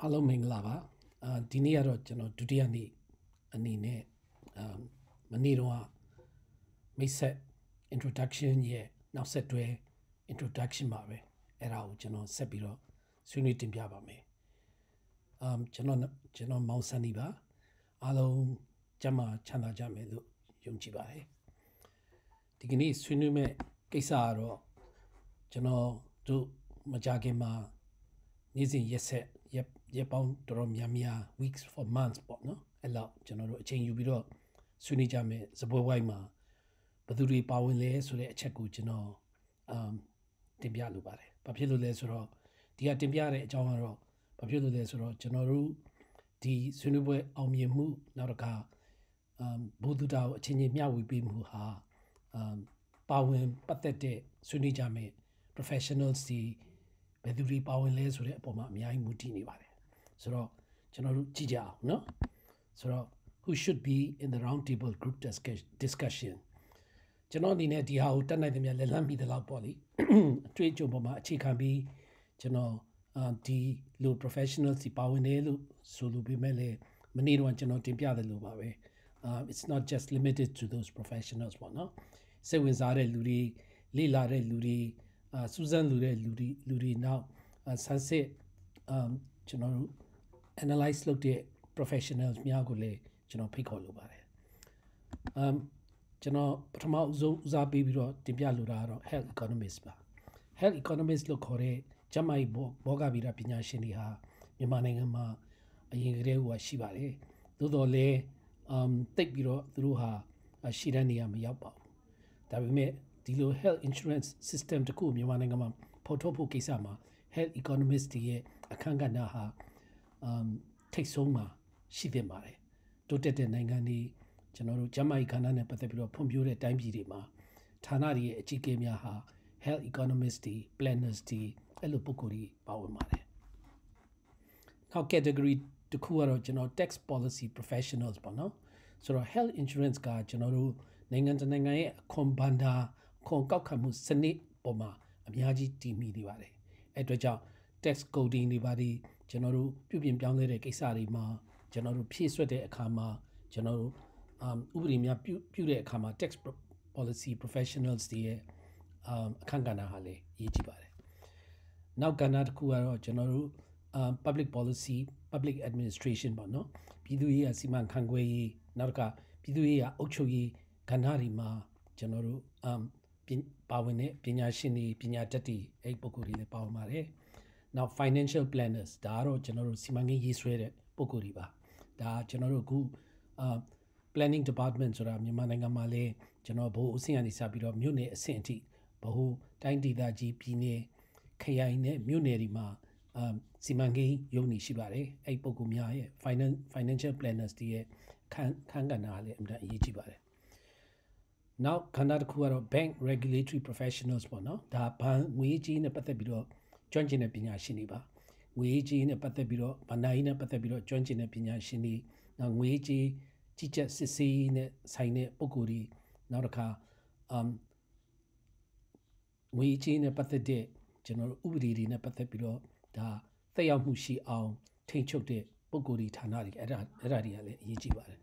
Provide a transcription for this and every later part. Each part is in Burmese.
အားလုံးမင်္ဂလာပါဒီနေ့ကတော့ကျွန်တော်ဒုတိယနေ့အနေနဲ့မနေ့တော့မိတ်ဆက် introduction ရဲ့နောက်ဆက်တွဲ introduction ပါပဲအဲ့ဒါကိုကျွန်တော်ဆက်ပြီးတော့ဆွေးနွေးတင်ပြပါမယ်ကျွန်တော်မောင်ဆန်ဒီပါအားလုံးကျမချမ်းသာကြမယ်လို့ယုံကြည်ပါတယ်ဒီကနေ့ဆွေးနွေးမဲ့ကိစ္စကတော့ကျွန်တော်တို့မကြခင်မှာနေ့စဉ်ရက်ဆက်ရက်ပေါင်းတော်တော်များများ weeks for months ပေါ့နော်အဲ့လောက်ကျွန်တော်တို့အချိန်ယူပြီးတော့ဆွေးနွေးကြမယ်စပွဲဝိုင်းမှာဘယ်သူတွေပါဝင်လဲဆိုတဲ့အချက်ကိုကျွန်တော်တင်ပြလိုပါတယ်ဘာဖြစ်လို့လဲဆိုတော့ဒီကတင်ပြတဲ့အကြောင်းကတော့ဘာဖြစ်လို့လဲဆိုတော့ကျွန်တော်တို့ဒီဆွေးနွေးပွဲအောင်မြင်မှုနောက်တစ်ခါဘုဒ္ဓတာကိုအချင်းချင်းမျှဝေပေးမှုဟာပါဝင်ပတ်သက်တဲ့ဆွေးနွေးကြမယ် professionals ဒီဘယ်သူတွေပါဝင်လဲဆိုတဲ့အပေါ်မှာအများကြီးမူတည်နေပါတယ်ဆိုတော့ကျွန်တော်တို့ကြည့်ကြအောင်เนาะဆိုတော့ who should be in the round table group discussion ကျွန်တော်အနေနဲ့ဒီဟာကိုတက်နိုင်တယ်များလက်လန်းမိတဲ့လောက်ပေါ့လေအတွေ့အကြုံပေါ်မှာအခြေခံပြီးကျွန်တော်ဒီလို professionals ဒီပါဝင်တယ်လို့ဆိုလိုပေမဲ့လည်းမနေ့တော့ကျွန်တော်တင်ပြတယ်လို့ပါပဲ it's not just limited to those professionals ပေါ့နော်စိတ်ဝင်စားတဲ့လူတွေလေ့လာတဲ့လူတွေစူးစမ်းလူတွေနောက်ဆန်းစစ်ကျွန်တော်တို့ analyze လုပ်တဲ့ professionals များကိုလည်းကျွန်တော်ဖိတ်ခေါ်လိုပါတယ်ကျွန်တော်ပထမဦးစားပေးပြီးတော့တင်ပြလိုတာကတော့ health economist ပါ health economist လို့ခေါ်တဲ့ကျန်းမာရေးဘောဂဗေဒပညာရှင်တွေဟာမြန်မာနိုင်ငံမှာအရင်ကတည်းကရှိပါတယ်သို့တော်လည်းတိတ်ပြီးတော့သူတို့ဟာရှိတဲ့နေရာမရောက်ပါဘူးဒါပေမဲ့ဒီလို health insurance system တခုမြန်မာနိုင်ငံမှာဖော်ထုတ်ဖို့ကိစ္စမှာ health economist တွေရဲ့အခန်းကဏ္ဍဟာထိတ်ဆုံးမှာရှိသင့်ပါတယ်တိုးတက်တဲ့နိုင်ငံတွေကျွန်တော်တို့ကျန်းမာရေးကဏ္ဍနဲ့ပတ်သက်ပြီးတော့ဖွံ့ဖြိုးတဲ့တိုင်းပြည်တွေမှာဌာနတွေရဲ့အကြီးအကဲများဟာ health economist တွေ planners တွေအဲ့လိုပုဂ္ဂိုလ်တွေပါဝင်ပါတယ်နောက် category တခုကတော့ကျွန်တော် tax policy professionals ပေါ့နော်ဆိုတော့ health insurance ကကျွန်တော်တို့နိုင်ငံတကာနိုင်ငံရဲ့အခွန်ဘဏ္ဍာခွန်ကောက်ခံမှုစနစ်ပေါ်မှာအများကြီးတည်မိနေပါတယ်အဲ့အတွက်ကြောင့် tax coding တွေပါတယ်ကျွန်တော်တို့ပြုပြင်ပြောင်းလဲတဲ့ကိစ္စတွေမှာကျွန်တော်တို့ဖြည့်ဆွတ်တဲ့အခါမှာကျွန်တော်တို့ဥပဒေများပြုတဲ့အခါမှာ tax policy professionals တွေရဲ့အခန်းကဏ္ဍဟာလည်းအရေးကြီးပါတယ်နောက်ကဏ္ဍတစ်ခုကတော့ကျွန်တော်တို့ public policy public administration ပေါ့နော်ပြည်သူ့ရေးရာစီမံခန့်ခွဲရေးနောက်တစ်ခါပြည်သူ့ရေးရာအုပ်ချုပ်ရေးကဏ္ဍတွေမှာကျွန်တော်တို့ပါဝင်တဲ့ပညာရှင်တွေပညာတတ်တွေအဲ့ပုဂ္ဂိုလ်တွေလည်းပါဝင်ပါတယ်နောက် financial planners ဒါကတော့ကျွန်တော်တို့စီမံကိန်းရေးဆွဲတဲ့ပုဂ္ဂိုလ်တွေပါဒါကျွန်တော်တို့အခုplanning department ဆိုတာမြန်မာနိုင်ငံမှာလည်းကျွန်တော်ဘိုးအဆင့်အနေစပြီးတော့မြို့နယ်အဆင့်အထိဘိုးတိုင်းဒေသကြီးပြည်နယ်ခရိုင်နဲ့မြို့နယ်တွေမှာစီမံကိန်းရုံးနေရှိပါတယ်အဲ့ပုဂ္ဂိုလ်များရဲ့ financial planners တွေရဲ့ခန်းကဏ္ဍကလည်းအများကြီးအရေးကြီးပါတယ်နောက်ကဏ္ဍတစ်ခုကတော့ bank regulatory professionals ပေါ့နော်ဒါဘဏ်ငွေကြေးနဲ့ပတ်သက်ပြီးတော့ကျွမ်းကျင်တဲ့ပညာရှင်တွေပါငွေကြေးနဲ့ပတ်သက်ပြီးတော့ဘဏ္ဍာရေးနဲ့ပတ်သက်ပြီးတော့ကျွမ်းကျင်တဲ့ပညာရှင်တွေနောက်ငွေကြေးကြီးကြပ်စစ်ဆေးနဲ့ဆိုင်တဲ့ပုဂ္ဂိုလ်တွေနောက်တစ်ခါငွေကြေးနဲ့ပတ်သက်တဲ့ကျွန်တော်တို့ဥပဒေတွေနဲ့ပတ်သက်ပြီးတော့ဒါသက်ရောက်မှုရှိအောင်ထိန်းချုပ်တဲ့ပုဂ္ဂိုလ်တွေဌာနတွေအဲ့ဒါတွေကလည်းအရေးကြီးပါတယ်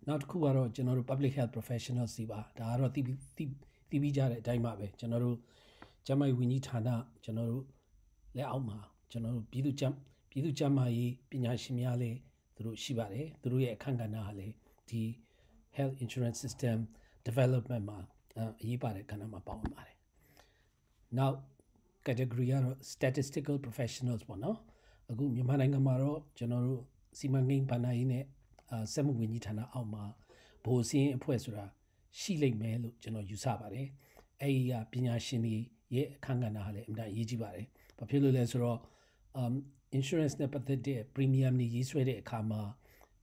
နောက်တစ်ခုကတော့ကျွန်တော်တို့ public health professionals တွေပါဒါကတော့သိပြီးကြတဲ့အတိုင်းပါပဲကျွန်တော်တို့ကျန်းမာရေးဝန်ကြီးဌာနကျွန်တော်တို့လက်အောက်မှာကျွန်တော်တို့ပြည်သူ့ကျန်းမာရေးပညာရှင်များလည်းသူတို့ရှိပါတယ်သူတို့ရဲ့အခန်းကဏ္ဍဟာလည်းဒီ health insurance system development မှာအရေးပါတဲ့ကဏ္ဍမှာပါဝင်ပါတယ်နောက် category ကတော့ statistical professionals ပေါ့နော်အခုမြန်မာနိုင်ငံမှာတော့ကျွန်တော်တို့စီမံကိန်းဘဏ္ဍာရေးနဲ့စက်မှုဝန်ကြီးဌာနအောက်မှာဗဟိုစည်းအဖွဲ့ဆိုတာရှိလိမ့်မယ်လို့ကျွန်တော်ယူဆပါတယ်အဲ့ဒီပညာရှင်တွေရဲ့အခန်းကဏ္ဍဟာလည်းအများကြီးအရေးကြီးပါတယ်ဘာဖြစ်လို့လဲဆိုတော့insurance နဲ့ပတ်သက်တဲ့ premium တွေရေးဆွဲတဲ့အခါမှာ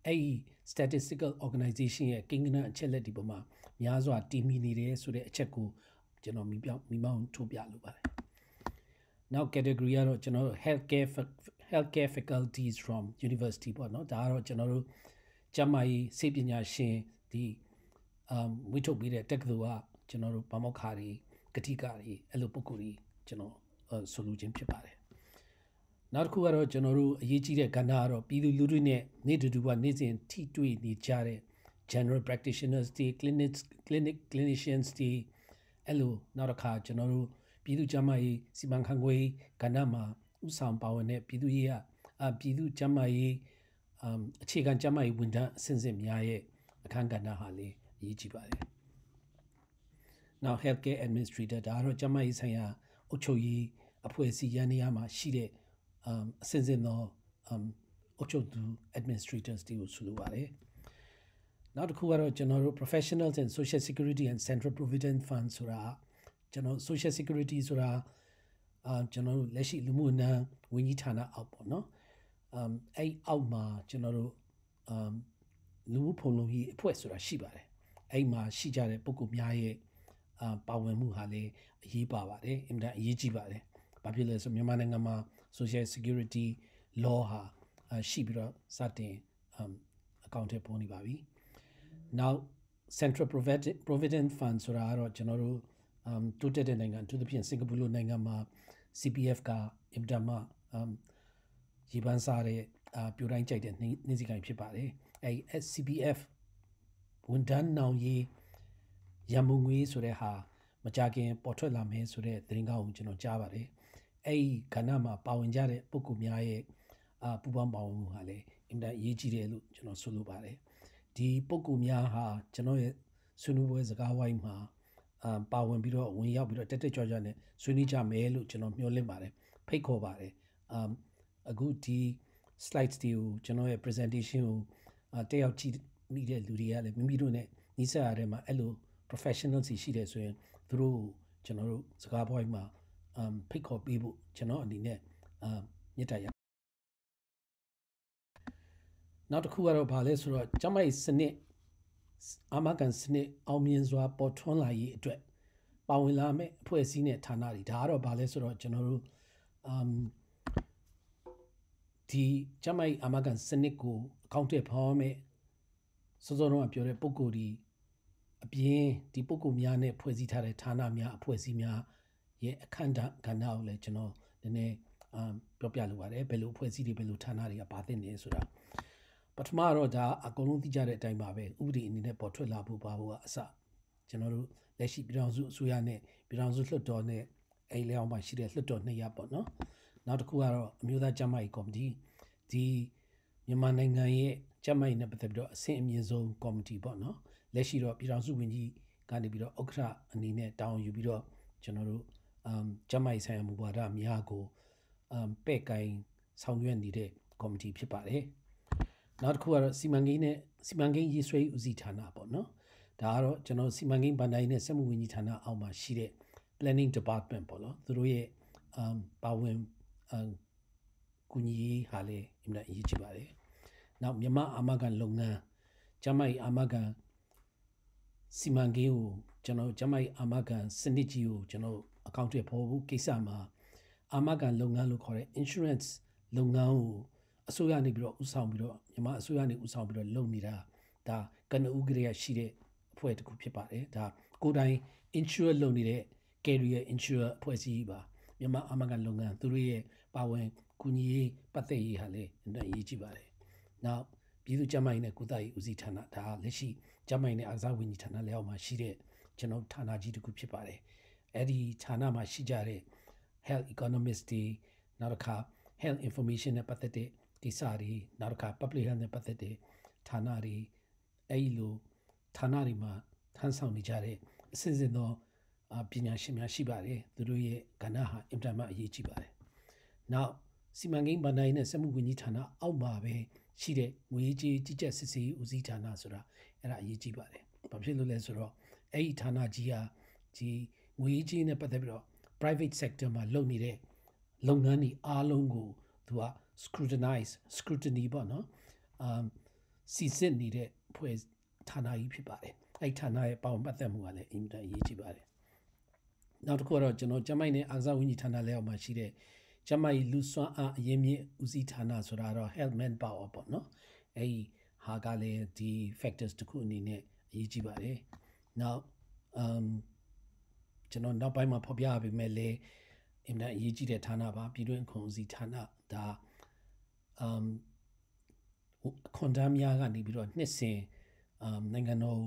အဲ့ဒီ statistical organization ရဲ့ကိန်းဂဏန်းအချက်လက်တွေပေါ်မှာများစွာတည်မီနေတယ်ဆိုတဲ့အချက်ကိုကျွန်တော်မိမောင်းထုတ်ပြလိုပါတယ်နောက် category ကတော့ကျွန်တော်တို့ healthcare faculties from university ပေါ့နော်ဒါကတော့ကျွန်တော်တို့ကျန်းမာရေးဆေးပညာရှင်ဒီဝိထုတ်ပေးတဲ့တက္ကသိုလ်ကကျွန်တော်တို့ဗမောက္ခတွေကတိကတွေအဲ့လိုပုဂ္ဂိုလ်တွေကျွန်တော်ဆိုလိုခြင်းဖြစ်ပါတယ် နောက်တစ်ခုကတော့ကျွန်တော်တို့အရေးကြီးတဲ့ကဏ္ဍကတော့ပြည်သူလူထုနဲ့နေ့တူတူကနေ့စဉ်ထိတွေ့နေကြတဲ့ general practitioners တွေ clinicians တွေအဲ့လိုနောက်တစ်ခါကျွန်တော်တို့ပြည်သူ့ကျန်းမာရေးစီမံခန့်ခွဲကဏ္ဍမှာဥဆောင်ပါဝင်တဲ့ပြည်သူ့ရေးပြည်သူ့ကျန်းမာရေးအခြေခံကျန်းမာရေးဝန်ထမ်းအဆင့်ဆင့်များရဲ့အခန်းကဏ္ဍဟာလေအရေးကြီးပါတယ်။ Now healthcare administrator ဒါကတော့ကျန်းမာရေးဆိုင်ရာအုပ်ချုပ်ရေးအဖွဲ့အစည်းရန်နေရာမှာရှိတဲ့အဆင့်ဆင့်သောအုပ်ချုပ်သူ administrators တွေကိုဆိုလိုပါတယ်။နောက်တစ်ခုကတော့ကျွန်တော်တို့ professionals in social security and central provident fund ဆိုတာကျွန်တော် social security ဆိုတာကျွန်တော်တို့လက်ရှိလူမှုဝန်ထမ်းဝန်ကြီးဌာနအောက်ပေါ့နော်အဲ့အောက်မှာကျွန်တော်တို့လူမှုဖုံလုံရေးအဖွဲ့ဆိုတာရှိပါတယ်အဲ့မှာရှိကြတဲ့ပုဂ္ဂိုလ်များရဲ့ပါဝင်မှုဟာလည်းအရေးပါပါတယ်အင်မတန်အရေးကြီးပါတယ်ဘာဖြစ်လဲဆိုမြန်မာနိုင်ငံမှာ social security law ဟာရှိပြီးတော့စတင်အကောင့်ထဲပေါ်နေပါပြီနောက် central provident fund ဆိုတာကတော့ကျွန်တော်တို့တိုးတက်တဲ့နိုင်ငံသူတို့ဖြင့်စင်ကာပူလိုနိုင်ငံမှာ CPF ကအင်တာမရေပန်းစားတဲ့ပြိုတိုင်းကြိုက်တဲ့နှင်းစည်းကိုင်ဖြစ်ပါတယ်အဲ CPF ဝန်ထမ်းနောင်ရေးရန်မုံငွေဆိုတဲ့ဟာမကြခင်ပေါ်ထွက်လာမယ်ဆိုတဲ့သတင်းကောင်းကိုကျွန်တော်ကြားပါတယ်အဲ့ဒီကဏ္ဍမှာပါဝင်ကြတဲ့ပုဂ္ဂိုလ်များရဲ့ပူးပေါင်းပါဝင်မှုဟာလည်းအင်မတန်အရေးကြီးတယ်လို့ကျွန်တော်ဆိုလိုပါတယ်ဒီပုဂ္ဂိုလ်များဟာကျွန်တော်ရဲ့ဆွေးနွေးပွဲစကားဝိုင်းမှာပါဝင်ပြီးတော့ဝင်ရောက်ပြီးတော့တက်တက်ကြွကြွနဲ့ဆွေးနွေးကြမယ်လို့ကျွန်တော်မျှော်လင့်ပါတယ်ဖိတ်ခေါ်ပါတယ်အခုဒီ slides တွေကိုကျွန်တော်ရဲ့ presentation ကိုတက်ရောက်ကြည့်မိတဲ့လူတွေကလည်းမိမိတို့နဲ့နှိစက်ရတဲ့မှာအဲ့လို professional စီရှိတယ်ဆိုရင်သူတို့ကျွန်တော်တို့စကားပွဲမှာဖိတ်ခေါ်ပေးဖို့ကျွန်တော်အနေနဲ့မြစ်တာရနောက်တစ်ခုကတော့ဗာလဲဆိုတော့ကျမကြီးစနစ်အာမခံစနစ်အောင်မြင်စွာပေါ်ထွန်းလာရေးအတွက်ပါဝင်လာမယ့်အဖွဲ့အစည်းနဲ့ဌာနတွေဒါကတော့ဗာလဲဆိုတော့ကျွန်တော်တို့ဒီကျမကြီးအာမခံစနစ်ကိုအကောင့်ထဲဖော်မယ်စောစောတော့ပြောတဲ့ပုံကိုယ်ဒီအပြင်ဒီပုံကိုယ်များနဲ့ဖွဲ့စည်းထားတဲ့ဌာနများအဖွဲ့အစည်းများရဲ့အခမ်းကဏ္ဍကိုလည်းကျွန်တော်နည်းနည်းပြောပြလိုပါတယ်ဘယ်လိုအဖွဲ့အစည်းတွေဘယ်လိုဌာနတွေကပါသင့်နေဆိုတာပထမတော့ဒါအကုန်လုံးသိကြတဲ့အတိုင်းပါပဲဥပဒေအနေနဲ့ပေါ်ထွက်လာဖို့ပါဖို့ကအစကျွန်တော်တို့လက်ရှိပြည်ထောင်စုအစိုးရနဲ့ပြည်ထောင်စုလွှတ်တော်နဲ့အဲ့လျောင်းမှာရှိတဲ့လွှတ်တော်2ရပ်ပေါ့နော်နောက်တစ်ခုကတော့အမျိုးသားကျန်းမာရေးကော်မတီဒီမြန်မာနိုင်ငံရဲ့ကျန်းမာရေးနဲ့ပတ်သက်ပြီးတော့အဆင့်အမြင့်ဆုံးကော်မတီပေါ့နော်လက်ရှိတော့ပြည်ထောင်စုဝန်ကြီးကနေပြီးတော့ဥက္ကဋ္ဌအနေနဲ့တောင်းယူပြီးတော့ကျွန်တော်တို့ကျန်းမာရေးဆိုင်ရာမူဝါဒများကိုပဲ့ကိုင်ဆောင်ရွက်နေတဲ့ကော်မတီဖြစ်ပါတယ်နောက်တစ်ခုကတော့စီမံကိန်းရေးဆွဲဦးစီးဌာနပေါ့နော်ဒါကတော့ကျွန်တော်စီမံကိန်းဗဏ္ဍာရေးနဲ့စက်မှုဝန်ကြီးဌာနအောက်မှာရှိတဲ့ planning department ပေါ့နော်သူတို့ရဲ့ပါဝင်ကူညီရေးဟာလည်းအင်မတန်အရေးကြီးပါတယ်နောက်မြန်မာအာမခံလုပ်ငန်းကျန်းမာရေးအာမခံစီမံကိန်းကိုကျွန်တော်ကျန်းမာရေးအာမခံစနစ်ကြီးကိုကျွန်တော်အကောင့်ထဲပေါ်ဖို့ကိစ္စမှာအာမခံလုပ်ငန်းလို့ခေါ်တဲ့ insurance လုပ်ငန်းကိုအစိုးရနေပြီးတော့ဥဆောင်ပြီးတော့မြန်မာအစိုးရနေဥဆောင်ပြီးတော့လုပ်နေတာဒါကနဦးကလေးရရှိတဲ့အဖွဲ့တစ်ခုဖြစ်ပါတယ်ဒါကိုယ်တိုင် insure လုပ်နေတဲ့ carrier insure အဖွဲ့အစည်းပါမြန်မာအာမခံလုပ်ငန်းသူတို့ရဲ့ပါဝင်ကူညီရေးပတ်သက်ရေးဟာလည်းအရေးကြီးပါတယ်နောက်ပြည်သူ့ကျန်းမာရေးနဲ့ကုသရေးဦးစီးဌာနဒါလက်ရှိကျန်းမာရေးနဲ့အားကစားဝန်ကြီးဌာနလက်အောက်မှာရှိတဲ့ကျွန်တော်ဌာနကြီးတစ်ခုဖြစ်ပါတယ်အဲ့ဒီဌာနမှာရှိကြတဲ့ health economist တွေနောက်တစ်ခါ health information နဲ့ပတ်သက်တဲ့ကိစ္စတွေနောက်တစ်ခါ public health နဲ့ပတ်သက်တဲ့ဌာနတွေအဲ့ဒီလိုဌာနတွေမှာထမ်းဆောင်နေကြတဲ့အစစ်အစစ်သောပညာရှင်များရှိပါတယ်သူတို့ရဲ့ကဏ္ဍဟာအင်တာမတ်အရေးကြီးပါတယ်နောက်စီမံကိန်းဗဏ္ဍာရေးနဲ့စက်မှုဝန်ကြီးဌာနအောက်မှာပဲရှိတဲ့ငွေကြေးကြီးကြပ်စစ်ဆေးဦးစီးဌာနဆိုတာအဲ့ဒါအရေးကြီးပါတယ်ဘာဖြစ်လို့လဲဆိုတော့အဲ့ဒီဌာနကြီးဟာဒီငွေကြေးနဲ့ပတ်သက်ပြီးတော့ private sector မှာလုပ်နေတဲ့လုပ်ငန်းတွေအားလုံးကိုသူက scrutiny ပေါ့နော်စီစစ်နေတဲ့ဖွဲ့ဌာနကြီးဖြစ်ပါတယ်အဲ့ဌာနရဲ့ပေါင်းပတ်သက်မှုကလည်းအင်မတန်အရေးကြီးပါတယ်နောက်တစ်ခုကတော့ကျွန်တော်ကျန်းမာရေးနဲ့အားကစားဝန်ကြီးဌာနလက်အောက်မှာရှိတဲ့ကျန်းမာရေးလူစွမ်းအားအရင်းမြစ်ဦးစီးဌာနဆိုတာတော့ health manpower ပေါ့နော်အဲ့ဒီဟာကလည်းဒီ factors တခုအနေနဲ့အရေးကြီးပါတယ်နောက်ကျွန်တော်နောက်ပိုင်းမှာဖော်ပြပေးမယ်လေ အင်တာအရေးကြီးတဲ့ဌာနပါပြည်တွင်းခုံစီဌာနဒါအခွန်တန်းများကနေပြီးတော့နှစ်စဉ်နိုင်ငံတော်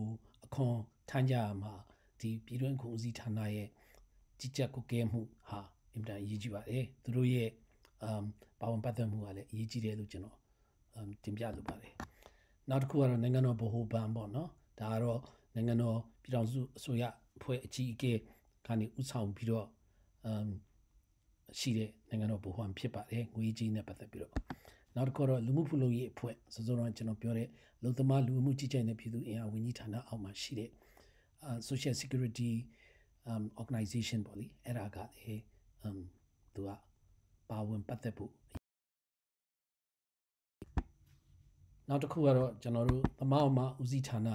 အခွန်ထမ်းကြရမှာဒီပြည်တွင်းခုံစီဌာနရဲ့ကြီးကြပ်ကွပ်ကဲမှုဟာအင်တာအရေးကြီးပါတယ်သူတို့ရဲ့ပါဝင်ပတ်သက်မှုကလည်းအရေးကြီးတယ်လို့ကျွန်တော်တင်ပြလိုပါတယ်နောက်တစ်ခုကတော့နိုင်ငံတော်ဗဟိုဘဏ်ပေါ့နော်ဒါကတော့နိုင်ငံတော်ပြည်ထောင်စုအစိုးရအဖွဲ့အကြီးအကဲကနေဥဆောင်ပြီးတော့ရှိတဲ့နိုင်ငံတော်ဗဟိုဘဏ်ဖြစ်ပါတယ်ငွေကြေးနဲ့ပတ်သက်ပြီးတော့နောက်တစ်ခုတော့လူမှုဖူလုံရေးအဖွဲ့စောစောကကျွန်တော်ပြောတဲ့လူသမားလူမှုကြီးကြပ်တဲ့ပြည်သူ့အင်အားဝန်ကြီးဌာနအောက်မှာရှိတဲ့social security organization ပေါ့လေအဲ့ဒါကလေသူကပါဝင်ပတ်သက်ဖို့နောက်တစ်ခုကတော့ကျွန်တော်တို့သမောက်မဦးစီးဌာန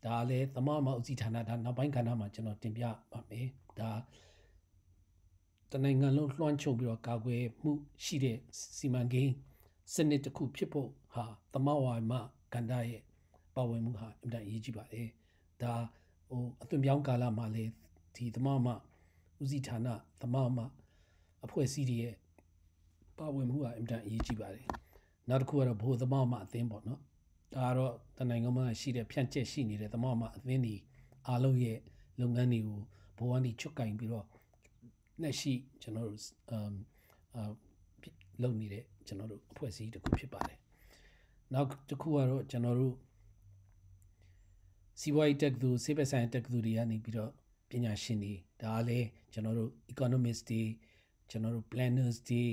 ဒါလည်းသမောက်မဦးစီးဌာနဒါနောက်ပိုင်းကဏ္ဍမှာကျွန်တော်တင်ပြပါမယ်ဒါတနိုင်ငံလုံးလွှမ်းခြုံပြီးတော့ကာကွယ်မှုရှိတဲ့စီမံကိန်းစနစ်တစ်ခုဖြစ်ဖို့ဟာသမောက်ဝါမကဏ္ဍရဲ့ပါဝင်မှုဟာအင်တာအရေးကြီးပါတယ်ဒါအသွင်ပြောင်းကာလမှာလည်းဒီသမောက်မဦးစီးဌာနသမောက်မအဖွဲ့အစည်းတွေရဲ့ပါဝင်မှုဟာအင်တာအရေးကြီးပါတယ်နောက်တစ်ခုကတော့ဘိုးသမောက်မအသင်းပေါ့နော်ဒါကတော့တနိုင်ငံမှာရှိတဲ့ဖြန့်ကျက်ရှိနေတဲ့သမောက်မအသင်းတွေအားလုံးရဲ့လုပ်ငန်းတွေကိုဘိုးကနေချွတ်ကင်ပြီးတော့လက်ရှိကျွန်တော်တို့လုပ်နေတဲ့ကျွန်တော်တို့အဖွဲ့အစည်းတစ်ခုဖြစ်ပါတယ်နောက်တစ်ခုကတော့ကျွန်တော်တို့စီးပွားရေးတက်သူစေဘက်ဆိုင်တက်သူတွေကနေပြီးတော့ပညာရှင်တွေဒါလည်းကျွန်တော်တို့ economist တွေကျွန်တော်တို့ planners တွေ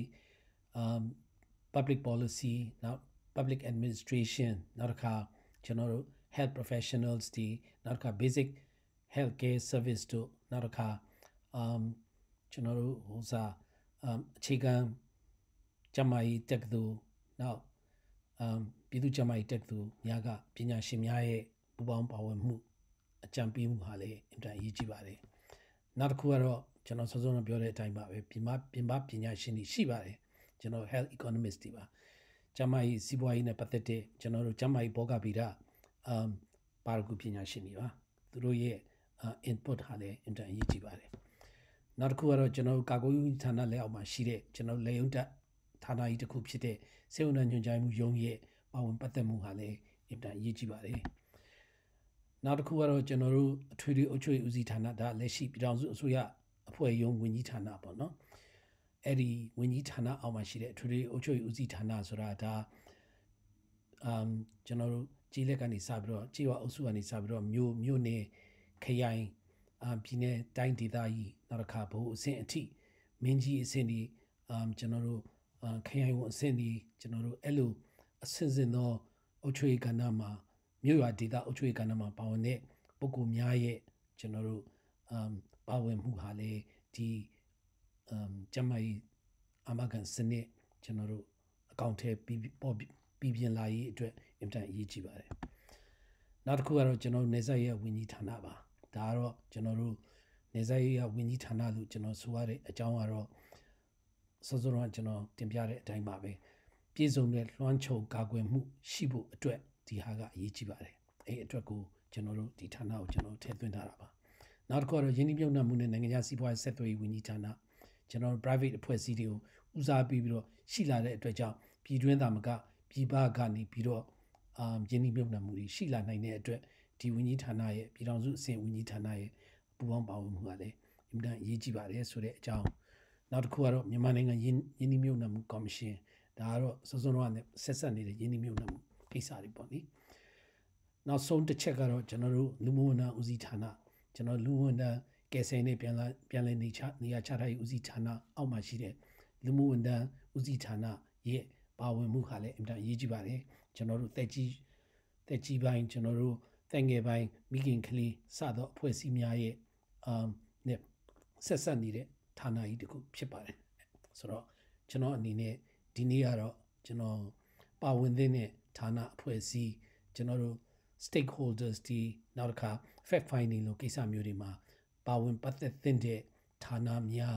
public policy နောက် public administration နောက်တစ်ခါကျွန်တော်တို့ health professionals တွေနောက်တစ်ခါ basic healthcare service တို့နောက်တစ်ခါကျွန်တော်တို့အခြေခံကျန်းမာရေးတက်သူနောက်ပြည်သူ့ကျန်းမာရေးတက်သူများကပညာရှင်များရဲ့ပူးပေါင်းပါဝင်မှုအကြံပေးမှုဟာလည်းအင်တာအရေးကြီးပါတယ်နောက်တစ်ခုကတော့ကျွန်တော်စောစောကပြောတဲ့အတိုင်းပါပဲပြင်ပပညာရှင်တွေရှိပါတယ်ကျွန်တော် health economist တွေပါကျန်းမာရေးစီးပွားရေးနဲ့ပတ်သက်တဲ့ကျွန်တော်တို့ကျန်းမာရေးဘောဂဗီဒပါရဂူပညာရှင်တွေပါသူတို့ရဲ့ input ဟာလည်းအင်တာအရေးကြီးပါတယ်နောက်တစ်ခုကတော့ကျွန်တော်တို့ကာကွယ်ရေးဌာနလက်အောက်မှာရှိတဲ့ကျွန်တော်လေယုံတက်ဌာနကြီးတစ်ခုဖြစ်တဲ့စေဝန်ညွှန်ကြားမှုရုံးရဲ့ပါဝင်ပတ်သက်မှုဟာလည်းအင်တာအရေးကြီးပါတယ်နောက်တစ်ခုကတော့ကျွန်တော်တို့အထွေထွေအုပ်ချုပ်ရေးဦးစီးဌာနဒါလက်ရှိပြည်ထောင်စုအစိုးရအဖွဲ့ရုံးဝန်ကြီးဌာနပေါ့နော်အဲ့ဒီဝန်ကြီးဌာနအောက်မှာရှိတဲ့အထွေထွေအုပ်ချုပ်ရေးဦးစီးဌာနဆိုတာဒါကျွန်တော်တို့ကြီးလက်ကနေစပြီးတော့ကြေးဝအုပ်စုကနေစပြီးတော့မြို့နယ်ခရိုင်ပြည်နယ်တိုင်းဒေသကြီးနောက်တစ်ခါဘို့အဆင့်အထိမင်းကြီးအဆင့်ဒီကျွန်တော်တို့ခရိုင်ဝန်အဆင့်ဒီကျွန်တော်တို့အဲ့လိုအဆင့်သောအုပ်ချုပ်ရေးကဏ္ဍမှာမြို့ရွာဒေသအုပ်ချုပ်ရေးကဏ္ဍမှာပါဝင်တဲ့ပုဂ္ဂိုလ်များရဲ့ကျွန်တော်တို့ပါဝင်မှုဟာလေဒီကျန်းမာရေးအာမခံစနစ်ကျွန်တော်တို့အကောင့်ထဲပြီးပြင်လာရေးအတွက်အင်တာအရေးကြီးပါတယ်နောက်တစ်ခုကတော့ကျွန်တော်နေဆက်ရဲ့ဝန်ကြီးဌာနပါဒါကတော့ကျွန်တော်တို့နေဆက်ရဲ့ဝန်ကြီးဌာနလို့ကျွန်တော်ဆိုရတဲ့အကြောင်းကတော့စောစောကကျွန်တော်တင်ပြတဲ့အတိုင်းပါပဲပြည်စုံတဲ့လွှမ်းခြုံကာကွယ်မှုရှိဖို့အတွက်ဒီဟာကအရေးကြီးပါတယ်အဲ့အတွက်ကိုကျွန်တော်တို့ဒီဌာနကိုကျွန်တော်ထည့်သွင်းထားတာပါနောက်တစ်ခုကတော့ယင်းနှိမ့်မြုပ်နှံမှုနဲ့နိုင်ငံခြားစီးပွားရေးဆက်သွယ်ရေးဝန်ကြီးဌာနကျွန်တော်တို့ private အဖွဲ့အစည်းတွေကိုဦးစားပေးပြီးတော့ရှိလာတဲ့အတွက်ကြောင့်ပြည်တွင်းသားမကပြည်ပကနေပြီးတော့ယင်းနှိမ့်မြုပ်နှံမှုတွေရှိလာနိုင်တဲ့အတွက်ဒီဝန်ကြီးဌာနရဲ့ပြည်ထောင်စုအဆင့်ဝန်ကြီးဌာနရဲ့ပူးပေါင်းပါဝင်မှုကလည်းအင်မတန်အရေးကြီးပါတယ်ဆိုတဲ့အကြောင်းနောက်တစ်ခုကတော့မြန်မာနိုင်ငံယင်းနှိမ့်မြုပ်နှံမှုကော်မရှင်ဒါကတော့စောစောကဆက်ဆက်နေတဲ့ယင်းနှိမ့်မြုပ်နှံမှုကိစ္စတွေပေါ့နိနောက်ဆုံးတစ်ချက်ကတော့ကျွန်တော်တို့လူမှုဝန်ထမ်းဦးစီးဌာနကျွန်တော်လူမှုဝန်ထမ်းကယ်ဆယ်ရေးပြန်လည်နေရာချထားရေးဦးစီးဌာနအောက်မှာရှိတဲ့လူမှုဝန်ထမ်းဦးစီးဌာနရဲ့ပါဝင်မှုဟာလည်းအင်တာအရေးကြီးပါတယ်ကျွန်တော်တို့တက်ကြီးပိုင်းကျွန်တော်တို့တက်ငယ်ပိုင်းမိခင်ကလေးစသောအဖွဲ့အစည်းများရဲ့နဲ့ဆက်ဆက်နေတဲ့ဌာနကြီးတစ်ခုဖြစ်ပါတယ်ဆိုတော့ကျွန်တော်အနေနဲ့ဒီနေ့ကတော့ကျွန်တော်ပါဝင်တဲ့ဌာနအဖွဲ့အစည်းကျွန်တော်တို့ stakeholders ဒီနောက်တစ်ခါ fact finding လို့ကိစ္စမျိုးတွေမှာပါဝင်ပတ်သက်တဲ့ဌာနများ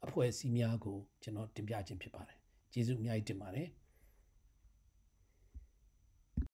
အဖွဲ့အစည်းများကိုကျွန်တော်တင်ပြခြင်းဖြစ်ပါတယ်ကျေးဇူးအများကြီးတင်ပါတယ်